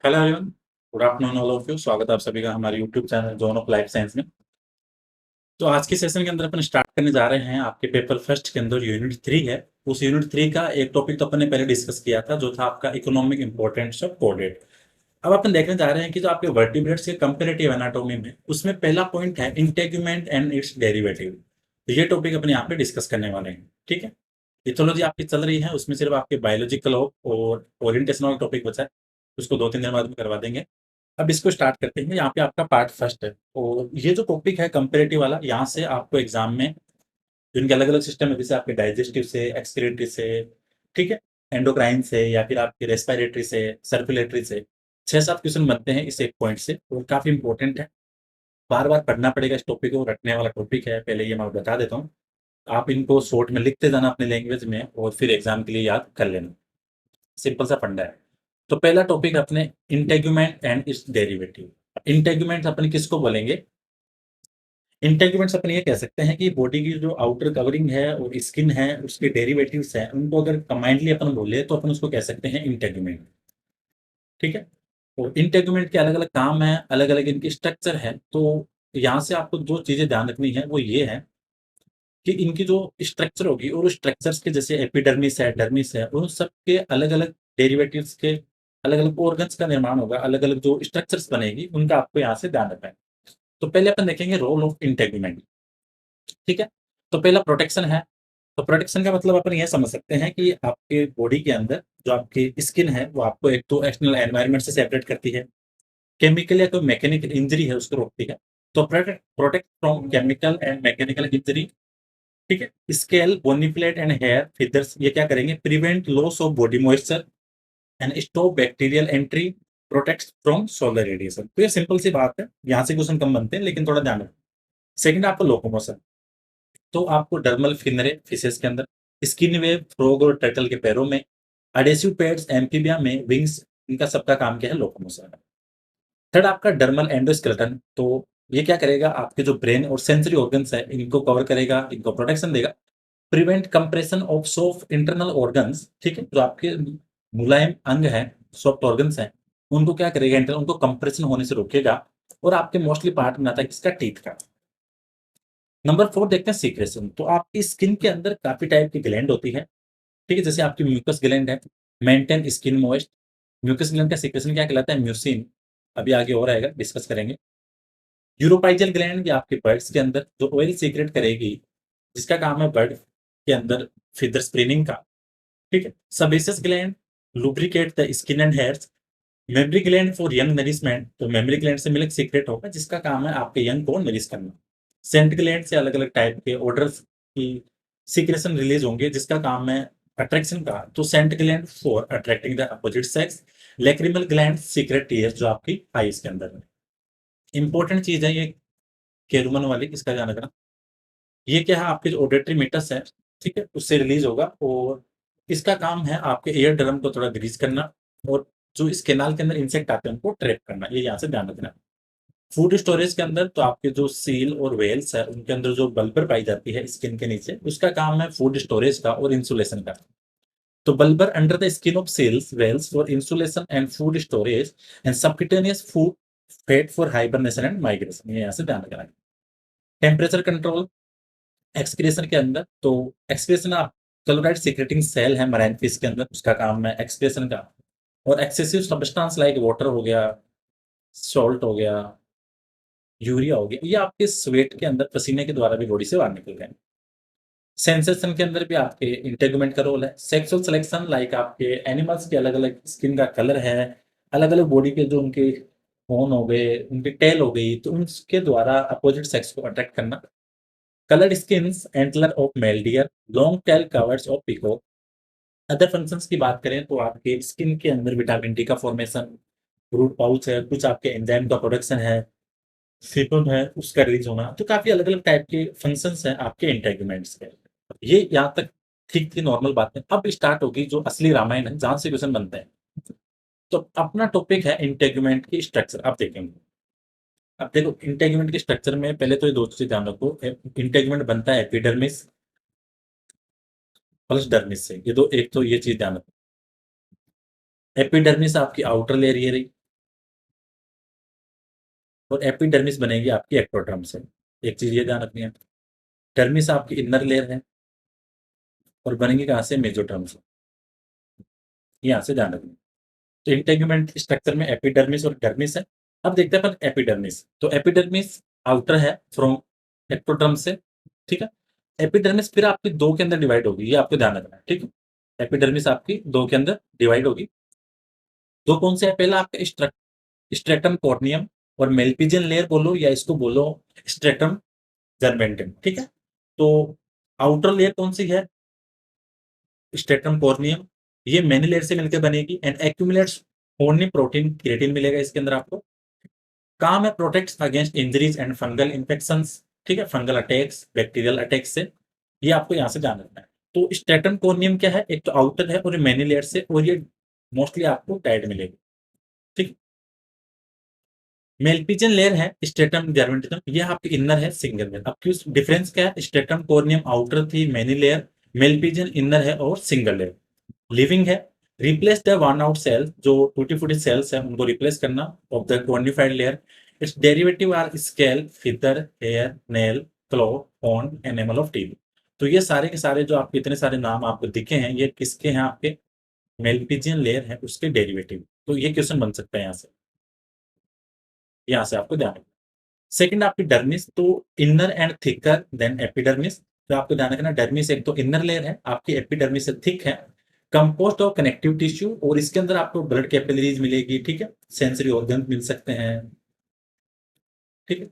Hello everyone, good afternoon all of you. स्वागत है आप सभी का हमारे YouTube channel zone of life science में। तो आज के सेशन के अंदर अपन स्टार्ट करने जा रहे हैं। आपके पेपर फर्स्ट के अंदर यूनिट 3 है। उस यूनिट 3 का एक टॉपिक तो अपन ने पहले डिस्कस किया था, जो था आपका इकोनॉमिक इंपॉर्टेंस ऑफ कोडेड। अब अपन देखने जा रहे हैं कि जो आपके वर्टिब्रेट्स के कंपैरेटिव एनाटॉमी में उसमें पहला पॉइंट है इंटेगुमेंट एंड इट्स डेरिवेटिव। तो ये टॉपिक अपन यहाँ पे डिस्कस करने वाले हैं। ठीक है, इथोलॉजी आपकी चल रही है, उसमें सिर्फ आपके बायोलॉजिकल और ओरिएंटेशन वाला टॉपिक बचा है। उसको 2-3 दिन बाद में करवा देंगे। अब इसको स्टार्ट करते हैं। यहाँ पे आपका पार्ट फर्स्ट है और ये जो टॉपिक है कंपेरेटिव वाला, यहाँ से आपको एग्जाम में जिनके अलग अलग सिस्टम है, जैसे आपके डाइजेस्टिव से, एक्सक्रीटरी से, ठीक है, एंडोक्राइन से, या फिर आपके रेस्पिरेटरी से, सर्कुलेटरी से 6-7 क्वेश्चन बनते हैं इस एक पॉइंट से, और काफी इंपॉर्टेंट है। बार बार पढ़ना पड़ेगा इस टॉपिक को, रटने वाला टॉपिक है, पहले ये मैं बता देता हूँ। आप इनको शॉर्ट में लिखते जाना अपने लैंग्वेज में और फिर एग्जाम के लिए याद कर लेना। सिंपल सा फंडा है। तो पहला टॉपिक अपने integument and its derivative. Integument अपन किसको बोलेंगे? इंटेगुमेंट्स अपन ये कह सकते हैं कि बॉडी की जो आउटर कवरिंग है और स्किन है, उसके डेरिवेटिव्स हैं, उनको अगर कंबाइंडली अपन बोले तो अपन उसको कह सकते हैं इंटेगुमेंट। ठीक है, और इंटेगुमेंट के अलग अलग काम है, अलग अलग इनकी स्ट्रक्चर है। तो यहाँ से आपको जो चीजें ध्यान रखनी है वो ये है कि इनकी जो स्ट्रक्चर होगी, और उस स्ट्रक्चर्स के जैसे एपिडर्मिस है, डर्मिस है, उन सब के अलग अलग डेरिवेटिव्स के अलग अलग ऑर्गन्स का निर्माण होगा, अलग अलग जो स्ट्रक्चर्स बनेगी उनका आपको यहाँ से ध्यान रखना है। तो पहले अपन देखेंगे रोल ऑफ इंटेगुमेंट। ठीक है, तो पहला प्रोटेक्शन है। तो प्रोटेक्शन का मतलब अपन ये समझ सकते हैं कि आपके बॉडी के अंदर जो आपकी स्किन है वो आपको एक तो एक्सटर्नल एनवायरनमेंट से सेपरेट करती है, केमिकल या कोई मैकेनिकल इंजरी है उसको रोकती है। तो protect protect from chemical and mechanical injury. ठीक है, scale, bony plate and hair feathers ये क्या करेंगे? Prevent loss of body moisture and stop bacterial entry, protect from solar radiation. तो ये सिंपल सी बात है, यहाँ से क्वेश्चन कम बनते हैं लेकिन थोड़ा ध्यान रखो। सेकंड आपको लोकोमोशन। तो आपको डर्मल फिनरे फिशेस के अंदर, स्किन वेव फ्रॉग और टर्टल के पैरों में, अडेसिव पैड्स एम्फीबिया में, विंग्स, इनका सबका काम क्या है? लोकोमोशन। थर्ड आपका डर्मल एंडोस्केलेटन। तो ये क्या करेगा? आपके जो ब्रेन और सेंसरी ऑर्गन्स है इनको कवर करेगा, इनको प्रोटेक्शन देगा। Prevent compression of soft internal organs. ठीक है, जो आपके मुलायम अंग है, सॉफ्ट ऑर्गन्स हैं, उनको क्या करेगा? उनको कंप्रेशन होने से रोकेगा। और आपके मोस्टली पार्ट में आता है किसका? टीथ का। नंबर 4 देखते हैं सीक्रेशन। तो आपकी स्किन के अंदर काफी टाइप की ग्लैंड होती है। ठीक है, जैसे आपकी म्यूकस ग्लैंड है, maintain skin moist. Mucus gland का सीक्रेशन क्या कहलाता है? म्यूसिन। अभी आगे और आएगा, डिस्कस करेंगे। यूरोपाइजल ग्लैंड या आपके बर्ड्स के अंदर जो ऑयल सीक्रेट करेगी, जिसका काम है बर्ड के अंदर फीदर स्प्रेनिंग का। ठीक है, sebaceous gland lubricate the skin and hairs. Memory gland for young nourishment. तो मेमरी ग्लैंड से मिल्क सीक्रेट होगा, जिसका काम है आपके यंग को नरिश करना। सेंट ग्लैंड से अलग अलग टाइप के ऑर्डर्स की सीक्रेशन रिलीज होंगे, जिसका काम है अट्रैक्शन का। तो scent gland for attracting the opposite sex. Lacrimal gland secrete tears जो आपकी आईज के अंदर है। इंपॉर्टेंट चीज है ये केरुमन वाली, इसका ध्यान रखना। ये क्या है? आपके जो ऑडिटरी मीटस है, ठीक है, उससे रिलीज होगा, और इसका काम है आपके एयर ड्रम को थोड़ा ग्रीस करना, और जो इस कैनाल के अंदर इंसेक्ट आते हैं उनको ट्रैप करना। ये यहाँ से ध्यान रखना। फूड स्टोरेज के अंदर तो आपके जो सील और वेल्स है उनके अंदर जो बल्बर पाई जाती है स्किन के नीचे, उसका काम है फूड स्टोरेज का और इंसुलेशन का। तो blubber under the skin of seals whales for insulation and food storage and subcutaneous food fat for hibernation and migration. ये यहाँ से ध्यान रखना है। टेम्परेचर कंट्रोल एक्सक्रीशन के अंदर, तो एक्सक्रीशन आप क्लोराइड सीक्रेटिंग सेल है मराइन फिश के अंदर, उसका काम है एक्सक्रीशन का। और एक्सेसिव सब्सटेंस लाइक वाटर हो गया, सॉल्ट हो गया, यूरिया हो गया, ये आपके स्वेट के अंदर पसीने के द्वारा भी बॉडी से बाहर निकल गए। सेंसेशन के अंदर भी आपके इंटेगुमेंट का रोल है। सेक्सुअल सिलेक्शन लाइक आपके एनिमल्स के अलग अलग स्किन का कलर है, अलग अलग बॉडी के जो उनके होन हो गए, उनकी टेल हो गई, तो उनके द्वारा अपोजिट सेक्स को अट्रैक्ट करना। Coloured skins, antler of male dear, long tail covers of peacock. Other functions की बात करें तो आपके स्किन के अंदर विटामिन डी का फॉर्मेशन, रूट पाउच है, कुछ आपके एंजाइम का प्रोडक्शन है, सीपम है उसका रिलीज होना। तो काफी अलग अलग टाइप के फंक्शंस हैं आपके इंटेगुमेंट्स के। ये यहाँ तक ठीक थी, नॉर्मल बात है। अब स्टार्ट होगी जो असली रामायण है, जहां से क्वेश्चन बनते हैं। तो अपना टॉपिक है इंटेगुमेंट की स्ट्रक्चर। आप देखेंगे, अब देखो इंटेगुमेंट के स्ट्रक्चर में पहले तो ये दो चीज ध्यान रखो। इंटेगुमेंट बनता है एपिडर्मिस प्लस डर्मिस से। ये दो, एक तो ये चीज ध्यान रखो। एपिडर्मिस आपकी आउटर लेयर ये रही, और एपिडर्मिस बनेगी आपकी एक्टोडर्म से। एक चीज ये ध्यान रखनी है, डर्मिस आपकी इनर लेयर है और बनेगी कहाँ से, मेसोडर्म से। यहाँ से ध्यान रखना। तो इंटेगुमेंट स्ट्रक्चर में एपिडर्मिस और डर्मिस है। अब देखते हैं अपन एपिडर्मिस। तो एपिडर्मिस आउटर है फ्रॉम एक्टोडर्म से, ठीक है। एपिडर्मिस फिर आपकी दो के अंदर डिवाइड होगी, ये आपको ध्यान रखना है, ठीक है। एपिडर्मिस आपकी दो के अंदर डिवाइड होगी। दो कौन से है, पहला आपका स्ट्रेटम कॉर्नियम और मेल्पिजियन लेयर बोलो या इसको बोलो स्ट्रेटम जर्मेंटम, ठीक है। तो आउटर लेयर कौन सी है, स्ट्रेटम कॉर्नियम, ये मेनी लेयर से मिलकर बनेगी and accumulates only protein creatine मिलेगा इसके अंदर आपको। काम है protects against injuries and fungal infections, ठीक है, फंगल अटैक्स, बैक्टीरियल अटैक्स से। ये आपको यहाँ से ध्यान रखना है। तो स्ट्रेटम कॉर्नियम क्या है, एक तो आउटर है और मेनी लेयर से, और ये मोस्टली आपको टाइड मिलेगी, ठीक। मेल्पिजियन लेयर है स्ट्रेटम जर्मेंटम, ये आपकी इनर है, सिंगल लेयर। अब क्यों डिफरेंस क्या है, स्ट्रेटम कॉर्नियम आउटर थी मेनी लेयर, मेल्पिजियन इनर है और सिंगल लेयर। लिविंग है, replace the worn out cell, जो टूटी फूटी सेल्स है उनको रिप्लेस करना of the quantified layer. Its derivative are scale, feather, hair, nail, claw, horn, enamel of teeth. तो ये सारे के सारे जो आपके इतने सारे नाम आपको दिखे हैं, ये किसके हैं, आपके मेल्पिजियन लेयर है उसके डेरिवेटिव। तो ये क्वेश्चन बन सकता है यहाँ से आपको ध्यान रखना। सेकंड आपकी डर्मिस, तो inner and thicker than epidermis. तो आपको ध्यान रखना, डर्मिस एक तो इनर लेयर है आपकी, एपिडर्मिस से थिक है, कंपोस्ट ऑफ कनेक्टिव टिश्यू, और इसके अंदर आपको ब्लड कैपिलरीज मिलेगी, ठीक है, सेंसरी ऑर्गन मिल सकते हैं, ठीक है,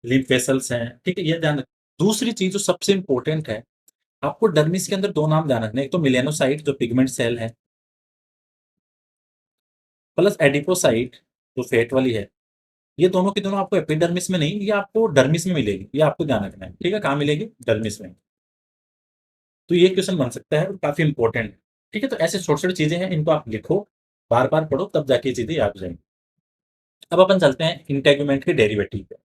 लिम्फ वेसल्स हैं, ठीक है, ये ध्यान रखना। दूसरी चीज जो सबसे इंपॉर्टेंट है, आपको डर्मिस के अंदर दो नाम ध्यान रखना है, एक तो मिलेनोसाइट जो पिगमेंट सेल है, प्लस एडिपोसाइट जो फैट वाली है। ये दोनों की दोनों आपको एपिडर्मिस में नहीं, ये आपको डर्मिस में मिलेगी, ये आपको ध्यान रखना है, ठीक है। कहाँ मिलेगी, डर्मिस में। तो ये क्वेश्चन बन सकता है और काफी इंपॉर्टेंट है, ठीक है। तो ऐसे छोटी छोटी चीजें हैं, इनको आप लिखो, बार बार पढ़ो, तब जाके ये चीजें याद हो जाएंगी। अब अपन चलते हैं इंटेगुमेंट के डेरिवेटिव पे,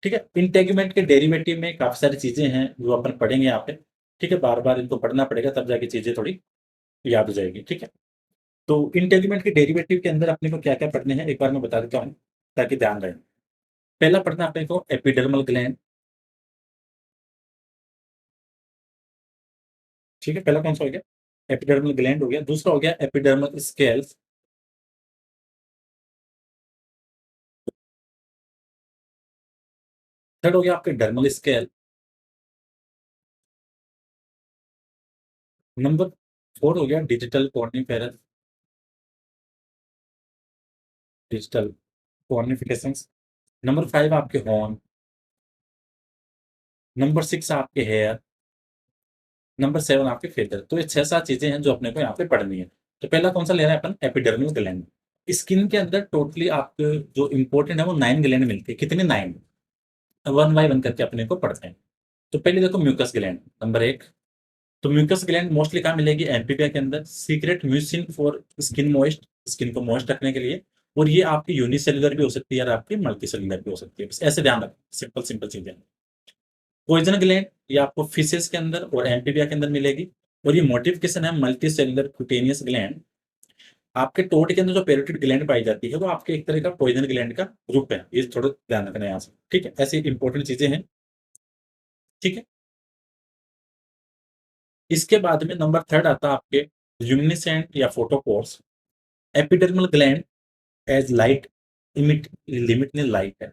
ठीक है। इंटेगुमेंट के डेरिवेटिव में काफी सारी चीजें हैं जो अपन पढ़ेंगे यहाँ पे, ठीक है। बार बार इनको पढ़ना पड़ेगा, तब जाके चीजें थोड़ी याद हो जाएगी, ठीक है। तो इंटेगुमेंट के डेरिवेटिव के अंदर अपने को क्या क्या पढ़ने हैं, एक बार मैं बता देता हूँ ताकि ध्यान रहे। पहला पढ़ना अपने को एपिडर्मल ग्लैंड, ठीक है। पहला कौन सा हो गया, एपिडर्मल ग्लैंड हो गया। दूसरा हो गया एपिडर्मल स्केल्स, थर्ड हो गया आपके डर्मल स्केल, नंबर फोर हो गया डिजिटल कॉर्निफेरस, डिजिटल कॉर्निफिकेशंस। नंबर फाइव आपके हॉर्न, नंबर सिक्स आपके हेयर, नंबर सेवन आपके फेदर। तो ये छह सात चीजें हैं जो अपने को यहाँ पे पढ़नी है। तो पहला कौन सा ले रहे हैं अपन, एपिडर्मल ग्लैंड। स्किन के अंदर टोटली आपके जो इंपॉर्टेंट है वो नाइन ग्लैंड मिलती है, कितने, नाइन। वन बाय वन करके अपने को पढ़ते हैं। तो पहले देखो म्यूकस ग्लैंड नंबर एक। तो म्यूकस ग्लैंड मोस्टली कहाँ मिलेगी, एम्फीबिया के अंदर, secret mucin for skin moist, skin को मॉइस्ट रखने के लिए। और ये आपकी यूनिसेलुलर भी हो सकती है और आपकी मल्टी सेलुलर भी हो सकती है, बस ऐसे ध्यान रखो, सिंपल सिंपल चीजें। पॉइजन ग्लैंड ये आपको फिशेस के अंदर और एम्फीबिया के अंदर मिलेगी। और ये मोटिफिकेशन है मल्टी सेलुलर क्यूटेनियस ग्लैंड। आपके टोट के अंदर जो पेरोटिड ग्लैंड पाई जाती है वो आपके एक तरह का पॉइजन ग्लैंड का ग्रुप है, ये थोड़ा ध्यान रखना है यहाँ से, ठीक है। ऐसी इंपॉर्टेंट चीजें हैं, ठीक है। इसके बाद में नंबर थर्ड आता है आपके ल्यूमिनेसेंट या photophores. Epidermal gland as light emit, limit ने लाइट है,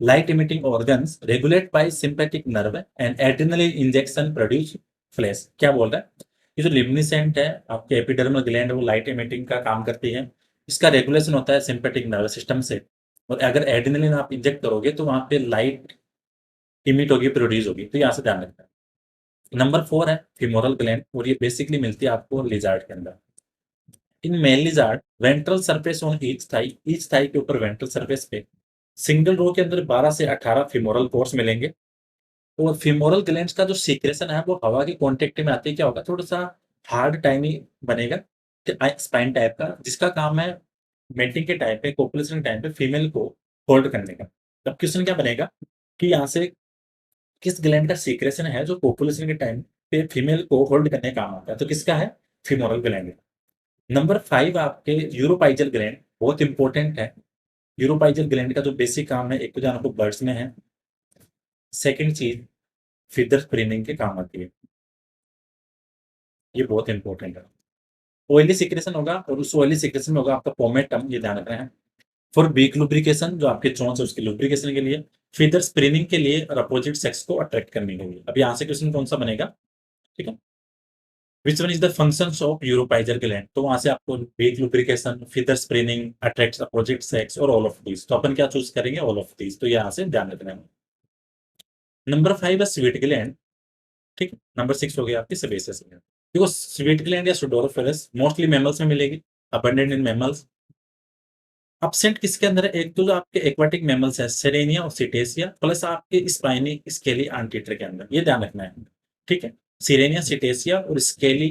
light emitting organs regulate by sympathetic nerve and adrenaline injection produce flash. क्या बोल रहा है, ये जो लिमिनिसेंट है आपके एपिडर्मल ग्लैंड, वो लाइट इमिटिंग का काम करती है, इसका रेगुलेशन होता है सिंपैथिक नर्व सिस्टम से। और अगर एड्रेनलिन आप इंजेक्ट करोगे तो वहां पे लाइट इमिट होगी, प्रोड्यूस होगी, तो यहाँ से ध्यान रखना है। नंबर फोर है फिमोरल ग्लैंड, और ये बेसिकली मिलती है आपको लिजार्ड के अंदर। In male lizard ventral surface on each thigh के ऊपर वेंट्रल सरफेस पे सिंगल रो के अंदर 12 से 18 फिमोरल पोर्स मिलेंगे। और फिमोरल ग्लैंड्स का जो सीक्रेशन है वो हवा के कांटेक्ट में आते ही क्या होगा, थोड़ा सा हार्ड टाइमी बनेगा, स्पाइन टाइप का, जिसका काम है मेटिंग के टाइम पे, कोपुलेशन के टाइम पे फीमेल को होल्ड करने का। अब क्वेश्चन क्या बनेगा कि यहाँ से किस ग्लैंड का सीक्रेशन है जो कोपुलेशन के टाइम पे फीमेल को होल्ड करने का काम आता है, तो किसका है, फिमोरल ग्लैंड। नंबर फाइव आपके यूरोपाइजल ग्लैंड, बहुत इंपॉर्टेंट है। यूरोपाइजल ग्लैंड का जो बेसिक काम है, एक तो जान को बर्ड्स में है, सेकंड चीज फीदर स्प्रेनिंग के काम आती है। ये बहुत इंपॉर्टेंट है। ऑयली सिक्रेशन होगा और उस ऑयली सिक्रेशन में होगा आपका पोमेटम, ये ध्यान रखना है। फॉर बीक लुब्रिकेशन, जो आपके चोंच है उसकी लुब्रिकेशन के लिए। फीदर स्प्रेनिंग के लिए और अपोजिट सेक्स को अट्रैक्ट करने के लिए। अब यहाँ से क्वेश्चन कौन सा बनेगा, ठीक है। Which one is the functions of uropygial gland, तो वहां से आपको beak lubrication, feather preening, attracts opposite sex और ऑल ऑफ दीज। तो अपन क्या चूज करेंगे, ऑल ऑफ दीज। तो यहाँ से ध्यान रखना है। नंबर 5 है स्वीट ग्लैंड, ठीक है। नंबर 6 हो गया आपकी सेबेसियस ग्लैंड। देखो स्वीट ग्लैंड या सुडोरोफेरस मोस्टली मैमल्स में मिलेगी, अबंडेंट इन मैमल्स। एब्सेंट किसके अंदर है, एक तो जो आपके एक्वाटिक मैमल्स है सेरेनिया और सिटेसिया, प्लस आपके स्पाइनी स्केली आंटीटर के अंदर, ये ध्यान रखना है, ठीक है। सिरेनिया, सिटेसिया और स्केली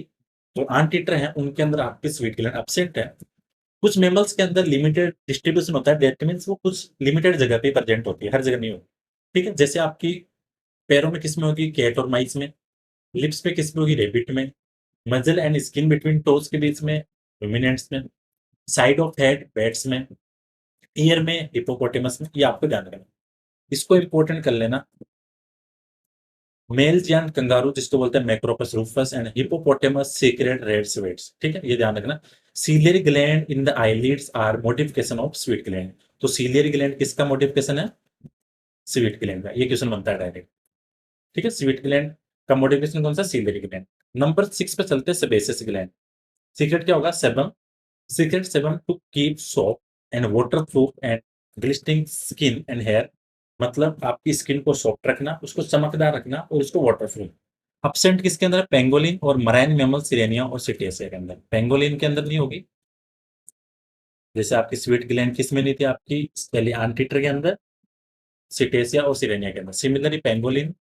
जो आंटीटर है उनके अंदर आपके स्वीट ग्लैंड एब्सेंट है। कुछ मैमल्स के अंदर लिमिटेड डिस्ट्रीब्यूशन होता है, दैट मींस वो कुछ लिमिटेड जगह पे प्रेजेंट होती है, हर जगह नहीं होती, ठीक है। जैसे आपकी पैरों में किसमें होगी, कैट और माइस में। लिप्स पे किसमें होगी, रेबिट में। मजल एंड स्किन बिटवीन टोज के बीच में, रुमिनेंट्स में। साइड ऑफ हेड, बैट्स में। ईयर में, हिपोपोटेमस में। ये आपको ध्यान रखना है। इसको इंपॉर्टेंट कर लेना। मेल जियान कंगारू जिसको बोलते हैं Macropus rufus and hippopotamus secrete red sweats, ठीक है, ये ध्यान रखना। Ciliary gland in the eyelids are modification of sweet gland. तो सीलियरी ग्लैंड किसका मोडिफिकेशन है, स्वीट ग्लैंड का। ये क्वेश्चन बनता है डायरेक्ट, ठीक है। स्वीट ग्लैंड का मोडिफिकेशन कौन सा, सीलियरी ग्लैंड। नंबर 6 पे चलते हैं सेबेसियस ग्लैंड। सीक्रेट क्या होगा, sebum. Secrete sebum to keep soft and waterproof and glistening skin and hair. मतलब आपकी स्किन को सॉफ्ट रखना, उसको चमकदार रखना और उसको वाटरप्रूफ। अपसेंट किसके अंदर है, पेंगोलिन और मराइन मैमल सिरेनिया और सिटेसिया के अंदर। पेंगोलिन के अंदर नहीं होगी, जैसे आपकी स्वीट ग्लैंड किस में नहीं थी, आपकी पहले आंटीटर के अंदर, सिटेसिया और सिरेनिया के अंदर। सिमिलरली पेंगोलिन,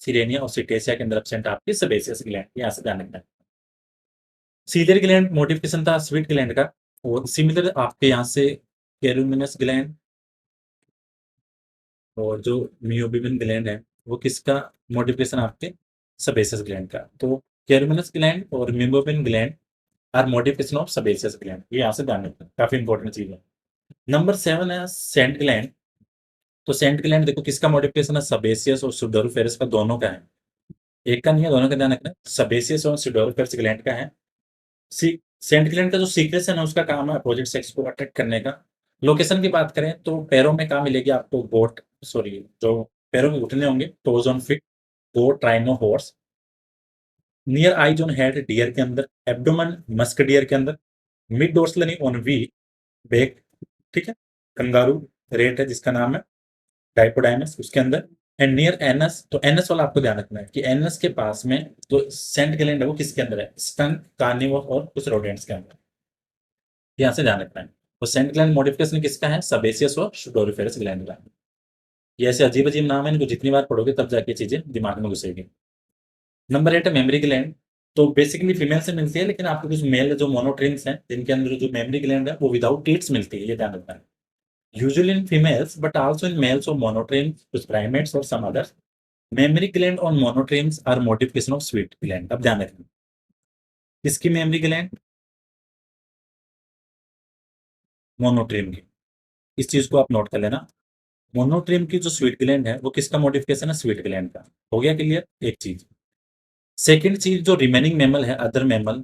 सिरेनिया और सिटेसिया के अंदर अपसेंट आपकी सेबेसियस ग्लैंड, यहाँ से ध्यान रखना है। सीलियर ग्लैंड मोडिफिकेशन था स्वीट ग्लैंड का, और सिमिलर आपके यहाँ से कैरुमिनस ग्लैंड और जो मियोबिबिन ग्लैंड है वो किसका मोडिफिकेशन आपके सेबेसियस ग्लैंड का। तो कैरुमिनस ग्लैंड और meibomian gland are modification of sebaceous gland, ये यहाँ से ध्यान रखना है, काफी इंपॉर्टेंट चीज है। नंबर 7 है सेंट ग्लैंड। तो सेंट ग्लैंड देखो किसका मॉडिफिकेशन है, सबेसियस और सुडोरोफेरस का, दोनों का है, एक का नहीं है, दोनों का ध्यान रखना है। सबेसियस और सुडोरोफेरस ग्लैंड का है। सेंट ग्लैंड का जो सीक्रेशन है उसका काम है अपोजिट सेक्स को अट्रैक्ट करने का। लोकेशन की बात करें तो पैरों में कहाँ मिलेगी आपको, गोट, सॉरी, जो पैरों में घुटने होंगे, toes on feet, goat, rhino, horse. Near eyes on head, deer के अंदर। एब्डोमन, मस्क डियर के अंदर। Mid dorsally on we, back, ठीक है। कंगारू, रेट है जिसका नाम है डाइपोडाइमस, उसके अंदर। एंड नियर एनस, तो एनस वाला आपको ध्यान रखना है कि एनस के पास में जो सेंट ग्लैंड है वो किसके अंदर है, स्कंक, कार्निवोर और कुछ रोडेंट्स के अंदर, यहाँ से ध्यान रखना है। तो सेंट ग्लैंड मॉडिफिकेशन किसका है, सबेसियस और सुडोरिफेरस ग्लैंड का। ये ऐसे अजीब अजीब नाम है, इनको जितनी बार पढ़ोगे तब जाके चीजें दिमाग में घुसेगी। नंबर 8 है मेमोरी ग्लैंड। तो बेसिकली फीमेल से मिलती है, लेकिन आपको कुछ मेल जो मोनोट्रिम्स हैं जिनके अंदर जो मेमोरी ग्लैंड है वो विदाउट टीट्स मिलती है, ये ध्यान रखना है। Usually in females but also in males और मोनोट्रिम्स, कुछ प्राइमेट्स और सम अदर्स। मेमोरी ग्लैंड और monotremes are modification of sweet gland. अब ध्यान रखना, किसकी मेमोरी ग्लैंड, मोनोट्रिम की। इस चीज को आप नोट कर लेना। मोनोट्रिम की जो स्वीट ग्लैंड है वो किसका मॉडिफिकेशन है, स्वीट ग्लैंड का। हो गया क्लियर, एक चीज। सेकंड चीज, जो रिमेनिंग मैमल है, अदर मैमल,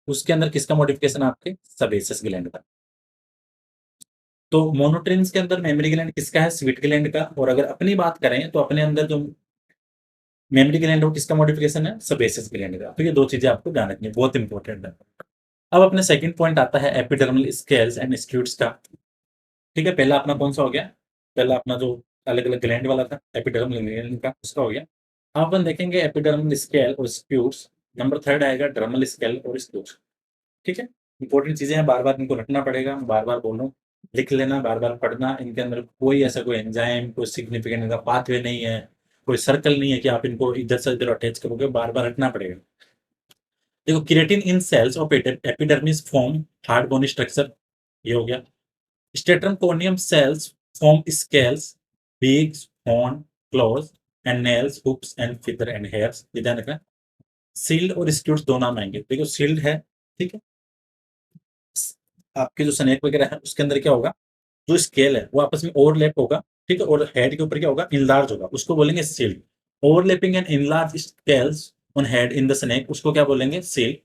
उसके अंदर किसका मॉडिफिकेशन आपके सबेसियस ग्लैंड का। तो मोनोट्रिम्स के अंदर मेमोरी ग्लैंड किसका है, स्वीट ग्लैंड का। और अगर अपनी बात करें तो अपने अंदर जो मेमोरी ग्लैंड है वो किसका मॉडिफिकेशन है, सबेसियस ग्लैंड का। तो ये दो चीजें आपको ध्यान रखनी है, बहुत इंपॉर्टेंट है। अब अपने सेकंड पॉइंट आता है एपिडर्मल स्केल्स एंड स्क्यूट्स का, ठीक है। पहला अपना कौन सा हो गया, पहला अपना जो अलग अलग ग्लैंड वाला था एपिडर्मल ग्लैंड का, उसका हो गया। अब अपन देखेंगे एपिडर्मल स्केल और स्क्यूट्स। नंबर 3 आएगा ड्रमल स्केल और स्क्यूट्स, ठीक है। इंपॉर्टेंट चीजें हैं, बार बार इनको रखना पड़ेगा, बार बार बोल रहा हूँ, लिख लेना, बार बार पढ़ना। इनके अंदर कोई ऐसा कोई एंजाइम, कोई सिग्निफिकेंट इनका पाथवे नहीं है, कोई सर्कल नहीं है कि आप इनको इधर से इधर अटैच करोगे, बार बार रखना पड़ेगा। देखो keratin in cells of epidermis form hard bony structure, ये हो गया। Stratum corneum cells form scales, beaks, horn, claws and nails, hoops and feather and hairs, ये ध्यान रखना। सील्ड और स्क्यूट्स दो नाम आएंगे। देखो सील्ड है ठीक है? आपके जो स्नेक वगैरह है उसके अंदर क्या होगा, जो स्केल है वो आपस में ओवरलैप होगा, ठीक है? और हेड के ऊपर क्या होगा, इनलार्ज होगा, उसको बोलेंगे seal. Overlapping and enlarge scales on head in the snake, उसको क्या बोलेंगे, seal.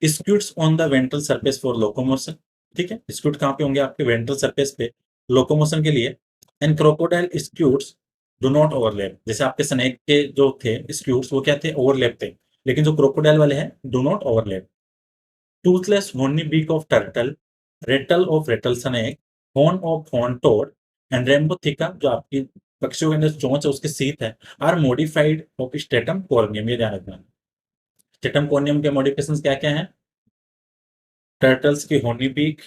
Scutes on the ventral surface for locomotion, ठीक है? स्क्यूट कहाँ पे होंगे, आपके वेंट्रल सरफेस पे, लोकोमोशन के लिए। And crocodile scutes do not overlap, जैसे आपके स्नेक के जो थे स्क्यूट्स वो क्या थे, ओवरलैप थे, लेकिन जो क्रोकोडाइल वाले हैं do not overlap. Toothless horny beak of turtle, rattle of rattlesnake, horn of horned toad and Rambuthica जो आपकी पक्षियों के अंदर चोंच है उसके सीट है, are modified of stratum corneum, ये ध्यान रखना। स्टेटम कॉर्नियम के मॉडिफिकेशंस क्या-क्या हैं? टर्टल्स की होनी बीक,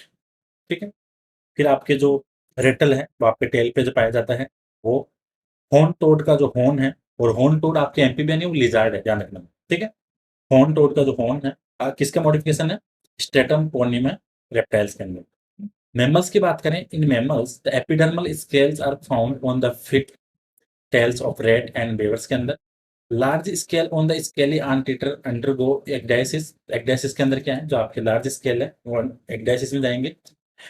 ठीक है? फिर आपके जो रेटल है वो आपके टेल पे जो पाया जाता है वो, हॉर्न टोड का जो हॉर्न है, और हॉर्न टोड आपके एम्फीबियन है, वो लिज़ार्ड है, ध्यान रखना, ठीक है? हॉर्न टोड का जो हॉर्न है किसका मॉडिफिकेशन है? स्टेटम कॉर्नियम है रेप्टाइल्स के अंदर। मैमल्स की बात करें, in mammals the epidermal scales are found on the feet tails of rat and beavers के अंदर। Large scale on the scaly anteater undergo ecdysis, ecdysis के अंदर क्या है, जो आपके लार्ज स्केल है वो एक्डाइसिस में जाएंगे।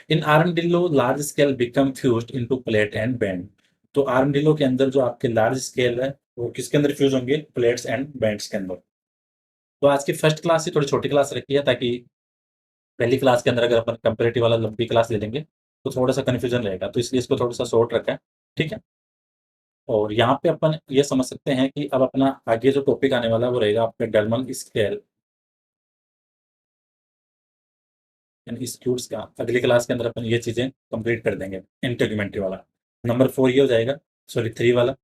In armadillo large scale become fused into plate and band, तो आर्मडिलो के अंदर जो आपके लार्ज स्केल है वो किसके अंदर फ्यूज होंगे, प्लेट्स एंड बैंड्स के अंदर। तो आज की फर्स्ट क्लास ही थोड़ी छोटी क्लास रखी है, ताकि पहली क्लास के अंदर अगर अपन कंपैरेटिव वाला लंबी क्लास ले लेंगे तो थोड़ा-सा कन्फ्यूजन रहेगा, तो इसलिए इसको थोड़ा-सा शॉर्ट रखा है, ठीक है? और यहाँ पे अपन ये समझ सकते हैं कि अब अपना आगे जो टॉपिक आने वाला है वो रहेगा आपका डर्मल स्केल एंड स्क्यूट्स का। अगली क्लास के अंदर अपन ये चीज़ें कंप्लीट कर देंगे, इंटेग्यूमेंट्री वाला। नंबर 4 ये हो जाएगा, सॉरी 3 वाला।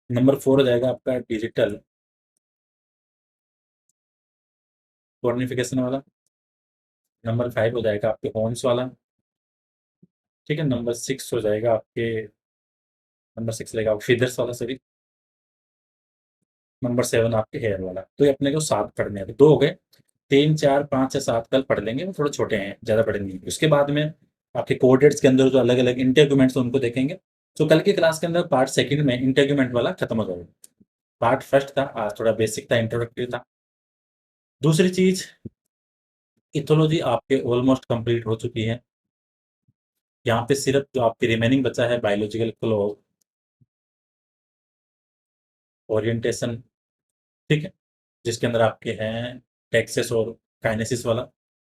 नंबर 4 हो जाएगा आपका डिजिटल कॉर्निफिकेशन वाला। नंबर 5 हो जाएगा आपके हॉर्न्स वाला, ठीक है? नंबर 6 हो जाएगा आपके, नंबर 6 रहेगा फीदर्स वाला, सॉरी। नंबर 7 आपके हेयर वाला। तो ये अपने को 7 पढ़ने हैं, तो 2 हो गए। 3, 4, 5 या 7 कल पढ़ लेंगे, वो थोड़े छोटे हैं, ज़्यादा बड़े नहीं। उसके बाद में आपके कोडेट्स के अंदर जो अलग-अलग इंटेग्यूमेंट्स हैं उनको देखेंगे। तो कल की क्लास के अंदर पार्ट 2 में इंटेग्यूमेंट वाला खत्म हो जाएगा। पार्ट 1 था, आज थोड़ा बेसिक था, इंट्रोडक्टरी था। दूसरी चीज़, इथोलॉजी आपके ऑलमोस्ट कंप्लीट हो चुकी है। यहाँ पे सिर्फ जो आपकी रिमेनिंग बचा है बायोलॉजिकल क्लॉक, ओरिएंटेशन, ठीक है? जिसके अंदर आपके हैं टेक्सेस और काइनेसिस वाला।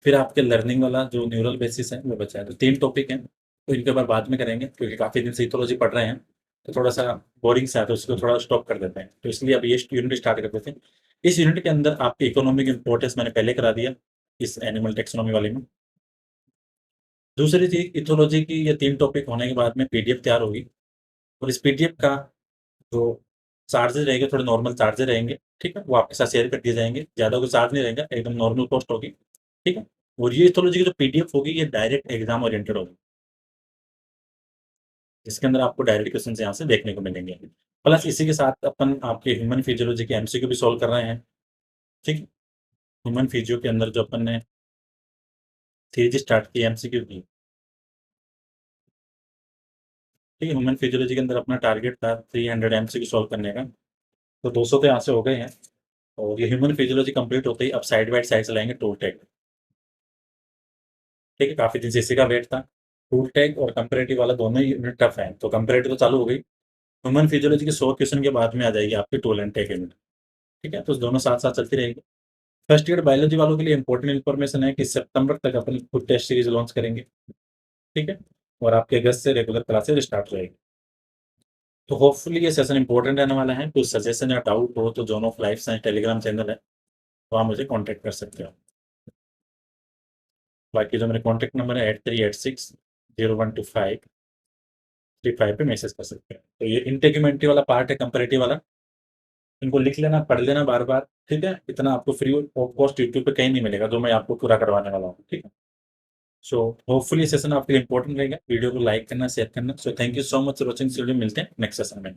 फिर आपके लर्निंग वाला जो न्यूरल बेसिस है वो बचा है। तो 3 टॉपिक हैं, तो इनके बाद में करेंगे, क्योंकि काफ़ी दिन से इथोलॉजी पढ़ रहे हैं, तो थोड़ा-सा बोरिंग सा है, तो उसको थोड़ा स्टॉप कर देते हैं। तो इसलिए अब ये यूनिट स्टार्ट कर देते हैं। इस यूनिट के अंदर आपकी इकोनॉमिक इम्पोर्टेंस मैंने पहले करा दिया, इस एनिमल टैक्सोनॉमी वाले में। दूसरी चीज़, इथोलॉजी की ये 3 टॉपिक होने के बाद में पीडीएफ तैयार होगी, और इस पीडीएफ का जो चार्जेज़ रहेंगे, थोड़े नॉर्मल चार्जेज़ रहेंगे, ठीक है? वो आपके साथ शेयर कर दिए जाएँगे, ज़्यादा कोई चार्ज नहीं रहेगा, एकदम नॉर्मल कॉस्ट होगी, ठीक है? और ये इथोलॉजी की जो पीडीएफ होगी, ये डायरेक्ट एग्ज़ाम ओरिएंटेड होगी, जिसके अंदर आपको डायरेक्ट क्वेश्चन्स यहाँ से देखने को मिलेंगे। प्लस इसी के साथ अपन आपके ह्यूमन फिजियोलॉजी के एमसीक्यू भी सॉल्व कर रहे हैं, ठीक है? ह्यूमन फिजियो के अंदर जो अपन ने सीरीज़ स्टार्ट की एमसीक्यू की, ठीक है? ह्यूमन फिजियोलॉजी के अंदर अपना टारगेट था 300 एमसीक्यू सॉल्व करने का, तो 200 तो यहाँ से हो गए हैं। और ये ह्यूमन फिजियोलॉजी कंप्लीट होते ही अब साइड बाय साइड चलाएँगे टूल टेक, ठीक है? काफ़ी दिन से इसी का वेट था। टूल टेक और कंपैरेटिव वाला दोनों ही यूनिट टफ हैं, तो कंपैरेटिव तो चालू हो गई। ह्यूमन फिजियोलॉजी के 100 क्वेश्चन के बाद में आ जाएगी आपकी टूल एंड टेक यूनिट, ठीक है? तो दोनों साथ-साथ चलती रहेगी। फर्स्ट ईयर बायोलॉजी वालों के लिए इंपॉर्टेंट इन्फॉर्मेशन है कि सितंबर तक अपन खुद टेस्ट सीरीज़ लॉन्च करेंगे, ठीक है? और आपके अगस्त से रेगुलर क्लासेस स्टार्ट हो जाएगी। तो होपफुली ये सेशन इंपॉर्टेंट रहने वाला है। कुछ सजेशन या डाउट हो तो zone of life science Telegram channel है, तो आप मुझे कॉन्टैक्ट कर सकते हो। बाकी जो मेरे कॉन्टैक्ट नंबर है 8386 0125 35 पे मैसेज कर सकते हैं। तो ये इंटेग्यूमेंट्री वाला पार्ट है, कंपैरेटिव वाला, इनको लिख लेना, पढ़ लेना बार-बार, ठीक है? इतना आपको फ्री ऑफ कॉस्ट यूट्यूब पे कहीं नहीं मिलेगा, जो मैं आपको पूरा करवाने वाला हूँ, ठीक है? सो होपफुली ये सेशन आपके लिए इंपॉर्टेंट रहेगा। वीडियो को लाइक करना, शेयर करना। So thank you so much for watching this video, मिलते हैं नेक्स्ट सेशन में।